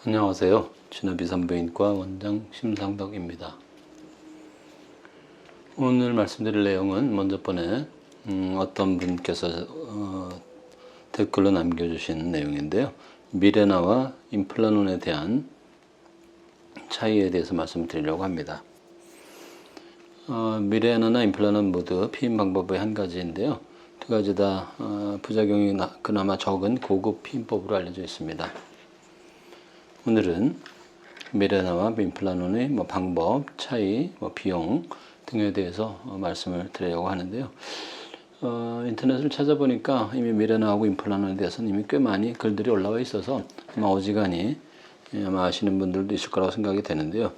안녕하세요. 진화비산부인과 원장 심상덕입니다. 오늘 말씀드릴 내용은 먼저 번에 어떤 분께서 댓글로 남겨주신 내용인데요. 미레나와 임플라논에 대한 차이에 대해서 말씀드리려고 합니다. 미레나나 임플라논 모두 피임 방법의 한 가지인데요. 두 가지 다 부작용이 그나마 적은 고급 피임법으로 알려져 있습니다. 오늘은 미레나와 임플라논의 방법, 차이, 비용 등에 대해서 말씀을 드리려고 하는데요. 인터넷을 찾아보니까 이미 미레나하고 임플라논에 대해서는 이미 꽤 많이 글들이 올라와 있어서 아마 어지간히 아마 아시는 분들도 있을 거라고 생각이 되는데요.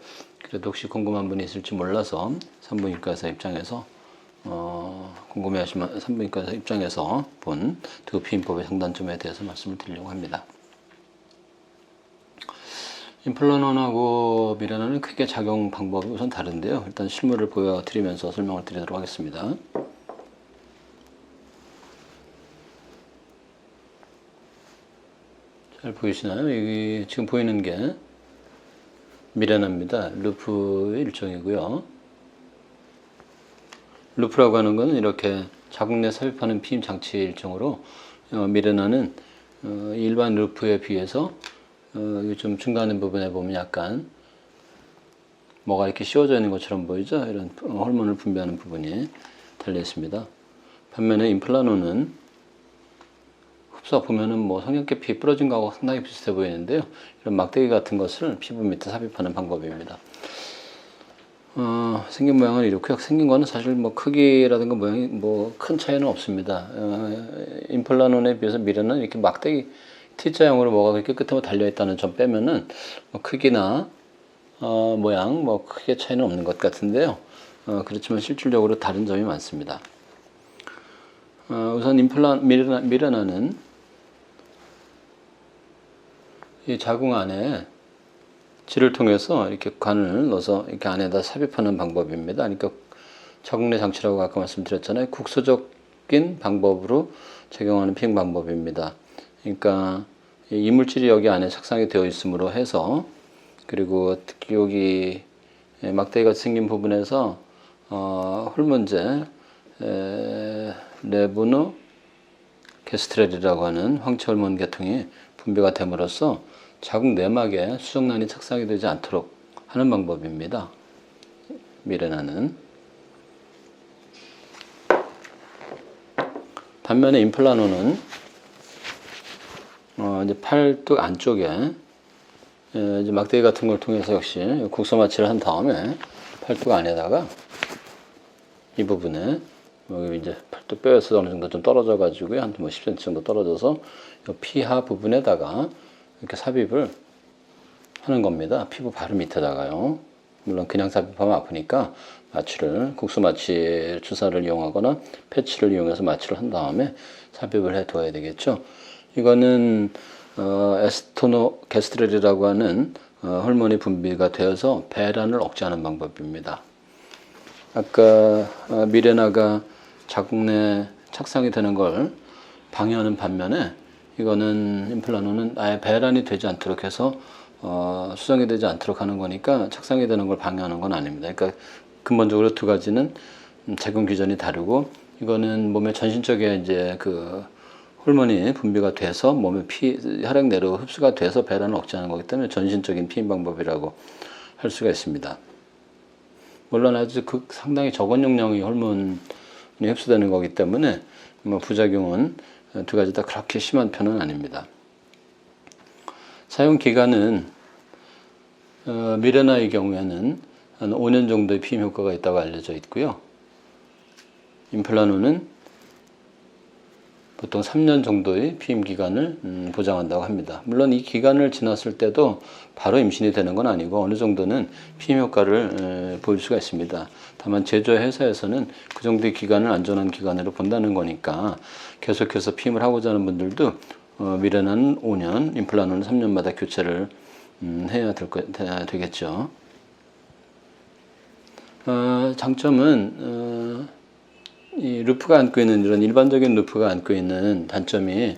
그래도 혹시 궁금한 분이 있을지 몰라서 산부인과 의사 입장에서 궁금해하시면 산부인과 의사 입장에서 본 두 피임법의 장단점에 대해서 말씀을 드리려고 합니다. 임플라논하고 미레나는 크게 작용 방법이 우선 다른데요. 일단 실물을 보여드리면서 설명을 드리도록 하겠습니다. 잘 보이시나요? 여기 지금 보이는 게 미레나입니다. 루프의 일종이고요. 루프라고 하는 것은 이렇게 자궁 내 삽입하는 피임 장치의 일종으로 미레나는 일반 루프에 비해서 좀 중간에 부분에 보면 약간 뭐가 이렇게 씌워져 있는 것처럼 보이죠? 이런 호르몬을 분비하는 부분이 달려 있습니다. 반면에 임플라논은 흡사 보면은 성냥개피 부러진 거하고 상당히 비슷해 보이는데요. 이런 막대기 같은 것을 피부 밑에 삽입하는 방법입니다. 생긴 모양은 이렇고요. 생긴 거는 사실 크기라든가 모양이 큰 차이는 없습니다. 임플라논에 비해서 미레나는 이렇게 막대기 T자형으로 뭐가 그렇게 끝에 달려있다는 점 빼면은 크기나 모양 크게 차이는 없는 것 같은데요. 그렇지만 실질적으로 다른 점이 많습니다. 우선 미레나는 이 자궁 안에 질을 통해서 이렇게 관을 넣어서 이렇게 안에다 삽입하는 방법입니다. 그러니까 자궁 내 장치라고 아까 말씀드렸잖아요. 국소적인 방법으로 적용하는 피임 방법입니다. 그러니까 이물질이 여기 안에 착상이 되어 있음으로 해서 그리고 특히 여기 막대기가 생긴 부분에서 호르몬제 레보노 게스트렐이라고 하는 황체 호르몬 계통이 분비가 됨으로써 자궁 내막에 수정란이 착상이 되지 않도록 하는 방법입니다. 미레나는. 반면에 임플라논은 이제 팔뚝 안쪽에 이제 막대기 같은 걸 통해서 역시 국소 마취를 한 다음에 팔뚝 안에다가 이 부분에 여기 이제 팔뚝 뼈에서 어느 정도 좀 떨어져 가지고요. 한 10cm 정도 떨어져서 이 피하 부분에다가 이렇게 삽입을 하는 겁니다. 피부 바로 밑에다가요. 물론 그냥 삽입하면 아프니까 국소 마취 주사를 이용하거나 패치를 이용해서 마취를 한 다음에 삽입을 해 둬야 되겠죠. 이거는 에스토노 게스트렐이라고 하는 호르몬이 분비가 되어서 배란을 억제하는 방법입니다. 아까 미레나가 자궁 내 착상이 되는 걸 방해하는 반면에 이거는 임플라논은 아예 배란이 되지 않도록 해서 수정이 되지 않도록 하는 거니까 착상이 되는 걸 방해하는 건 아닙니다. 그러니까 근본적으로 두 가지는 작용 기전이 다르고 이거는 몸의 전신적인 이제 호르몬이 분비가 돼서 몸의 혈액 내로 흡수가 돼서 배란을 억제하는 거기 때문에 전신적인 피임 방법이라고 할 수가 있습니다. 물론 아주 상당히 적은 용량의 호르몬이 흡수되는 거기 때문에 부작용은 두 가지 다 그렇게 심한 편은 아닙니다. 사용 기간은 미레나의 경우에는 한 5년 정도의 피임 효과가 있다고 알려져 있고요. 임플라논은 보통 3년 정도의 피임 기간을 보장한다고 합니다. 물론 이 기간을 지났을 때도 바로 임신이 되는 건 아니고 어느 정도는 피임 효과를 보일 수가 있습니다. 다만 제조회사에서는 그 정도의 기간을 안전한 기간으로 본다는 거니까 계속해서 피임을 하고자 하는 분들도 미레나는 5년, 임플라논은 3년마다 교체를 해야 되겠죠. 장점은 이 루프가 안고 있는 이런 일반적인 루프가 안고 있는 단점이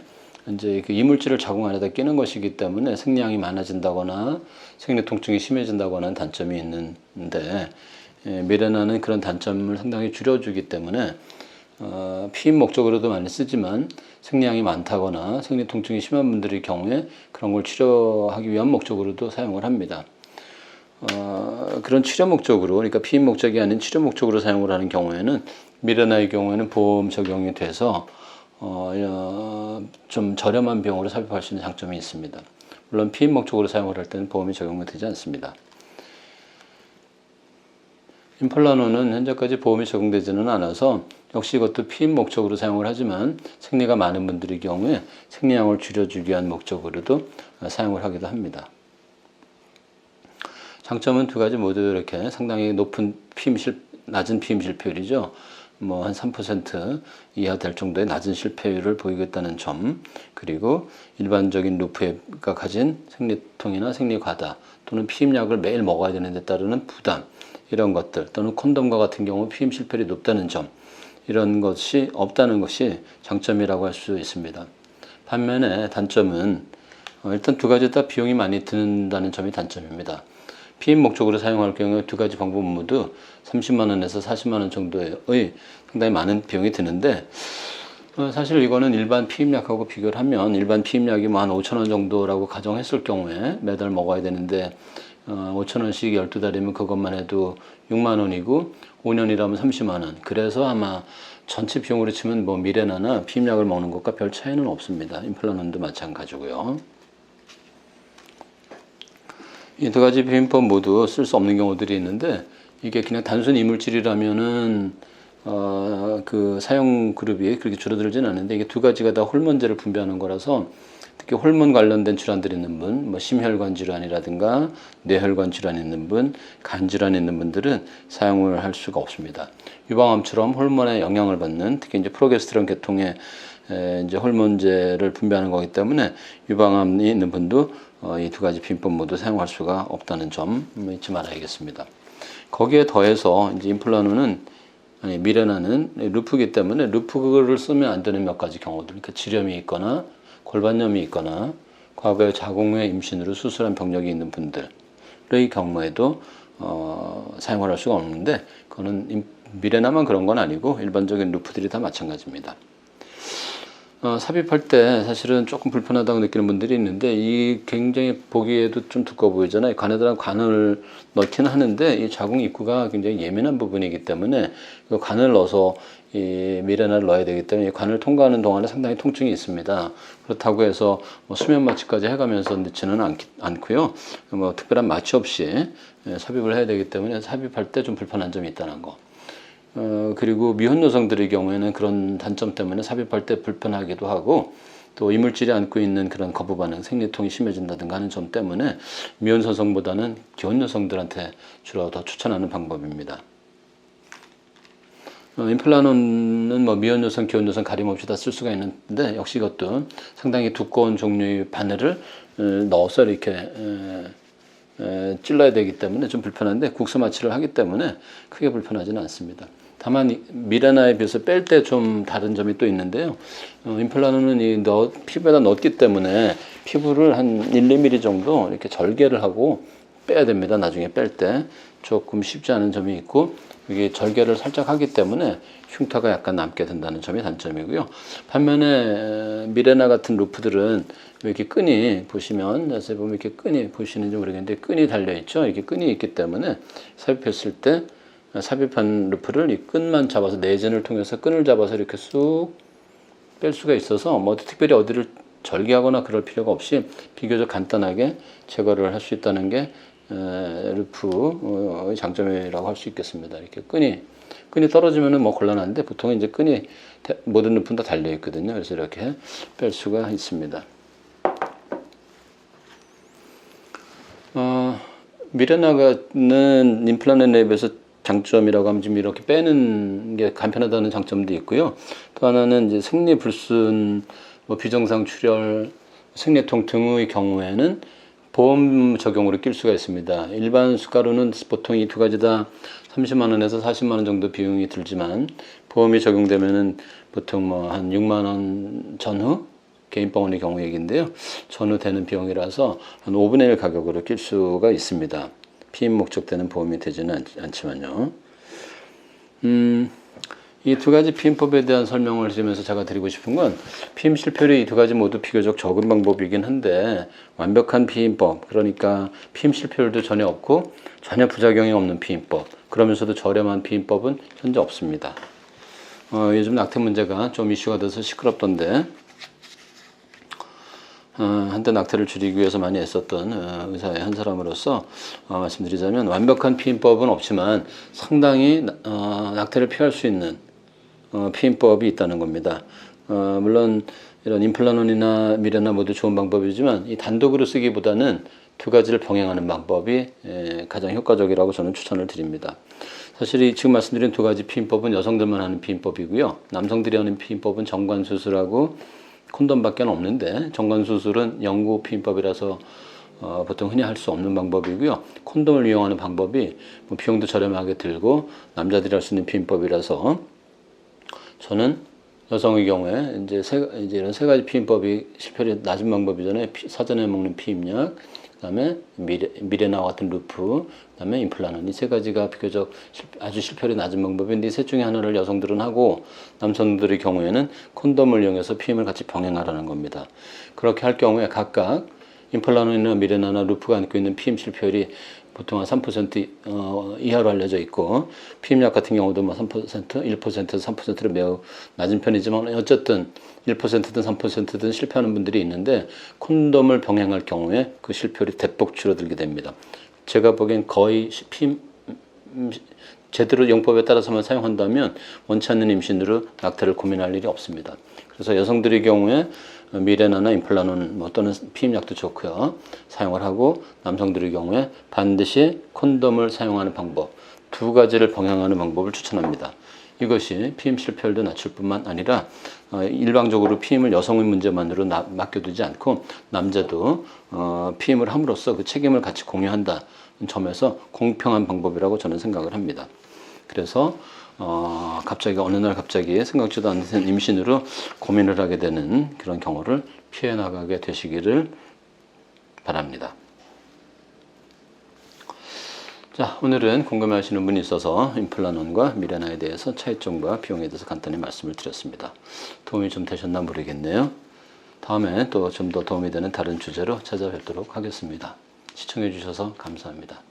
이제 그 이물질을 자궁 안에다 끼는 것이기 때문에 생리량이 많아진다거나 생리 통증이 심해진다거나 하는 단점이 있는데, 미레나는 그런 단점을 상당히 줄여주기 때문에 피임 목적으로도 많이 쓰지만 생리량이 많다거나 생리 통증이 심한 분들의 경우에 그런 걸 치료하기 위한 목적으로도 사용을 합니다. 그런 치료 목적으로, 그러니까 피임 목적이 아닌 치료 목적으로 사용을 하는 경우에는 미레나의 경우에는 보험 적용이 돼서 좀 저렴한 비용으로 삽입할 수 있는 장점이 있습니다. 물론 피임 목적으로 사용을 할 때는 보험이 적용되지 않습니다. 임플라논은 현재까지 보험이 적용되지는 않아서 역시 이것도 피임 목적으로 사용을 하지만 생리가 많은 분들의 경우에 생리량을 줄여주기 위한 목적으로도 사용을 하기도 합니다. 장점은 두 가지 모두 이렇게 상당히 낮은 피임 실패율이죠. 뭐 한 3% 이하 될 정도의 낮은 실패율을 보이겠다는 점, 그리고 일반적인 루프가 가진 생리통이나 생리과다 또는 피임약을 매일 먹어야 되는 데 따르는 부담, 이런 것들, 또는 콘돔과 같은 경우 피임 실패율이 높다는 점, 이런 것이 없다는 것이 장점이라고 할 수 있습니다. 반면에 단점은 일단 두 가지 다 비용이 많이 든다는 점이 단점입니다. 피임 목적으로 사용할 경우에 두 가지 방법 모두 30만 원에서 40만 원 정도의 상당히 많은 비용이 드는데, 사실 이거는 일반 피임약하고 비교를 하면 일반 피임약이 뭐 한 5천 원 정도라고 가정했을 경우에 매달 먹어야 되는데 5천 원씩 12달이면 그것만 해도 6만 원이고 5년이라면 30만 원. 그래서 아마 전체 비용으로 치면 뭐 미레나나 피임약을 먹는 것과 별 차이는 없습니다. 임플라논도 마찬가지고요. 이 두 가지 비빔법 모두 쓸 수 없는 경우들이 있는데, 이게 그냥 단순 이물질이라면은 그 사용 그룹이 그렇게 줄어들지는 않는데, 이게 두 가지가 다 호르몬제를 분비하는 거라서 특히 호르몬 관련된 질환들이 있는 분, 뭐 심혈관 질환이라든가 뇌혈관 질환이 있는 분, 간 질환이 있는 분들은 사용을 할 수가 없습니다. 유방암처럼 호르몬의 영향을 받는, 특히 이제 프로게스테론 계통의 이제 호르몬제를 분비하는 거기 때문에 유방암이 있는 분도 이 두 가지 비빔법 모두 사용할 수가 없다는 점 잊지 말아야겠습니다. 거기에 더해서 이제 미레나는 루프이기 때문에 루프를 쓰면 안 되는 몇 가지 경우들, 그러니까 지렴이 있거나 골반염이 있거나 과거에 자궁 외 임신으로 수술한 병력이 있는 분들의 경우에도 사용을 할 수가 없는데, 그거는 미레나만 그런 건 아니고 일반적인 루프들이 다 마찬가지입니다. 삽입할 때 사실은 조금 불편하다고 느끼는 분들이 있는데, 이 굉장히 보기에도 좀 두꺼워 보이잖아요. 관에다가 관을 넣기는 하는데 이 자궁 입구가 굉장히 예민한 부분이기 때문에 그 관을 넣어서 이 미레나를 넣어야 되기 때문에 이 관을 통과하는 동안에 상당히 통증이 있습니다. 그렇다고 해서 뭐 수면 마취까지 해가면서 넣지는 않고요. 뭐 특별한 마취 없이 삽입을 해야 되기 때문에 삽입할 때 좀 불편한 점이 있다는 거. 그리고 미혼 여성들의 경우에는 그런 단점 때문에 삽입할 때 불편하기도 하고, 또 이물질이 안고 있는 그런 거부 반응, 생리통이 심해진다든가 하는 점 때문에 미혼 여성보다는 기혼 여성들한테 주로 더 추천하는 방법입니다. 임플라논은 뭐 미혼 여성, 기혼 여성 가림없이 다 쓸 수가 있는데, 역시 이것도 상당히 두꺼운 종류의 바늘을 넣어서 이렇게 찔러야 되기 때문에 좀 불편한데, 국소 마취를 하기 때문에 크게 불편하지는 않습니다. 다만 미레나에 비해서 뺄 때 좀 다른 점이 또 있는데요. 임플라논은 피부에다 넣었기 때문에 피부를 한 1, 2mm 정도 이렇게 절개를 하고 빼야 됩니다. 나중에 뺄 때 조금 쉽지 않은 점이 있고, 이게 절개를 살짝 하기 때문에 흉터가 약간 남게 된다는 점이 단점이고요. 반면에 미레나 같은 루프들은 이렇게 끈이 보시면, 자세히 보면 이렇게 끈이 보시는지 모르겠는데 끈이 달려 있죠. 이렇게 끈이 있기 때문에 삽입했을 때 삽입한 루프를 이 끈만 잡아서 내전을 통해서 끈을 잡아서 이렇게 쑥 뺄 수가 있어서 뭐 특별히 어디를 절개하거나 그럴 필요가 없이 비교적 간단하게 제거를 할 수 있다는 게 루프의 장점이라고 할 수 있겠습니다. 이렇게 끈이 떨어지면은 뭐 곤란한데, 보통 이제 끈이 모든 루프는 다 달려 있거든요. 그래서 이렇게 뺄 수가 있습니다. 미레나는 임플라논에 비해서 장점이라고 하면 지금 이렇게 빼는 게 간편하다는 장점도 있고요. 또 하나는 이제 생리불순, 뭐 비정상 출혈, 생리통 등의 경우에는 보험 적용으로 낄 수가 있습니다. 일반 수가로는 보통 이 두 가지 다 30만 원에서 40만 원 정도 비용이 들지만, 보험이 적용되면은 보통 뭐 한 6만 원 전후 개인 병원의 경우 얘기인데요. 전후되는 비용이라서 한 5분의 1 가격으로 낄 수가 있습니다. 피임 목적 되는 보험이 되지는 않지만요. 이 두 가지 피임법에 대한 설명을 드리면서 제가 드리고 싶은 건 피임 실패율이 이 두 가지 모두 비교적 적은 방법이긴 한데 완벽한 피임법, 그러니까 피임 실패율도 전혀 없고 전혀 부작용이 없는 피임법, 그러면서도 저렴한 피임법은 현재 없습니다. 요즘 낙태 문제가 좀 이슈가 돼서 시끄럽던데 한때 낙태를 줄이기 위해서 많이 애썼던 의사의 한 사람으로서 말씀드리자면 완벽한 피임법은 없지만 상당히 낙태를 피할 수 있는 피임법이 있다는 겁니다. 물론 이런 임플란론이나 미레나 모두 좋은 방법이지만 이 단독으로 쓰기보다는 두 가지를 병행하는 방법이 가장 효과적이라고 저는 추천을 드립니다. 사실 이 지금 말씀드린 두 가지 피임법은 여성들만 하는 피임법이고요. 남성들이 하는 피임법은 정관수술하고 콘돔밖에 없는데 정관수술은 영구 피임법이라서 보통 흔히 할 수 없는 방법이고요. 콘돔을 이용하는 방법이 비용도 저렴하게 들고 남자들이 할 수 있는 피임법이라서 저는 여성의 경우에 이제 이런 세 가지 피임법이 실패율이 낮은 방법이잖아요. 사전에 먹는 피임약, 그다음에 미레나와 같은 루프, 그다음에 임플란트, 이 세 가지가 비교적 아주 실패율이 낮은 방법인데 이 셋 중에 하나를 여성들은 하고 남성들의 경우에는 콘돔을 이용해서 피임을 같이 병행하라는 겁니다. 그렇게 할 경우에 각각 임플란트나 미레나나 루프가 안고 있는 피임 실패율이 보통 한 3% 이하로 알려져 있고 피임약 같은 경우도 뭐 3%, 1%에서 3%로 매우 낮은 편이지만 어쨌든 1%든 3%든 실패하는 분들이 있는데 콘돔을 병행할 경우에 그 실패율이 대폭 줄어들게 됩니다. 제가 보기엔 거의 피임 제대로 용법에 따라서만 사용한다면 원치 않는 임신으로 낙태를 고민할 일이 없습니다. 그래서 여성들의 경우에 미레나나 임플란론 또는 피임약도 좋고요. 사용을 하고 남성들의 경우에 반드시 콘돔을 사용하는 방법, 두 가지를 병행하는 방법을 추천합니다. 이것이 피임 실패율도 낮출 뿐만 아니라 일방적으로 피임을 여성의 문제만으로 맡겨두지 않고 남자도 피임을 함으로써 그 책임을 같이 공유한다는 점에서 공평한 방법이라고 저는 생각을 합니다. 그래서 갑자기 어느 날 갑자기 생각지도 않는 임신으로 고민을 하게 되는 그런 경우를 피해 나가게 되시기를 바랍니다. 자, 오늘은 궁금해하시는 분이 있어서 임플란론과 미레나에 대해서 차이점과 비용에 대해서 간단히 말씀을 드렸습니다. 도움이 좀 되셨나 모르겠네요. 다음에 또 좀 더 도움이 되는 다른 주제로 찾아뵙도록 하겠습니다. 시청해 주셔서 감사합니다.